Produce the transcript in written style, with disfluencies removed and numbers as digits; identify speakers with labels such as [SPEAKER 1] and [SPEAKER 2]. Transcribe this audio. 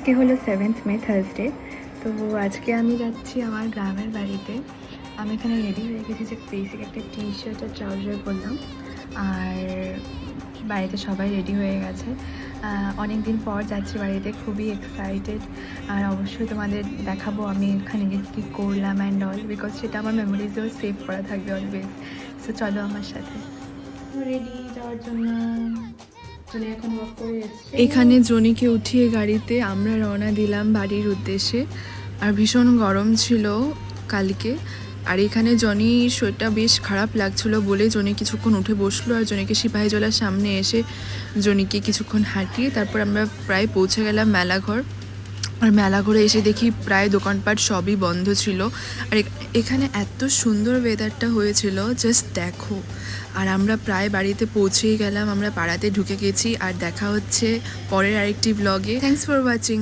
[SPEAKER 1] আজকে হলো 7th মে Thursday. তো আজকে আমি যাচ্ছি আমার গ্রামের বাড়িতে। আমি এখানে রেডি হয়ে গেছি, যে বেসিক একটা টি শার্ট আর ট্রাউজার পরলাম, আর বাড়িতে সবাই রেডি হয়ে গেছে। অনেক দিন পর যাচ্ছি বাড়িতে, খুবই এক্সাইটেড। আর অবশ্যই তোমাদের দেখাবো আমি এখানে গিয়ে কী করলাম অ্যান্ড অল, বিকজ সেটা আমার মেমোরিজেও সেভ করা থাকবে অলওয়েজ। সো চলো আমার সাথে। রেডি যাওয়ার জন্য এখন ওয়াক করে এসেছে। এখানে জনিকে উঠিয়ে গাড়িতে আমরা রওনা দিলাম বাড়ির উদ্দেশ্যে। আর ভীষণ গরম ছিল কালকে, আর এখানে জনির শরীরটা বেশ খারাপ লাগছিল বলে জনি কিছুক্ষণ উঠে বসলো, আর জনিকে সিপাহীজলার সামনে এসে জনিকে কিছুক্ষণ হাঁটিয়ে তারপর আমরা প্রায় পৌঁছে গেলাম মেলাঘর। আর মেলাঘরে এসে দেখি প্রায় দোকানপাট সবই বন্ধ ছিল। আর এখানে এত সুন্দর ওয়েদারটা হয়েছিল, জাস্ট দেখো। আর আমরা প্রায় বাড়িতে পৌঁছেই গেলাম, আমরা পাড়াতে ঢুকে গেছি। আর দেখা হচ্ছে পরের আরেকটি ব্লগে। Thanks for watching.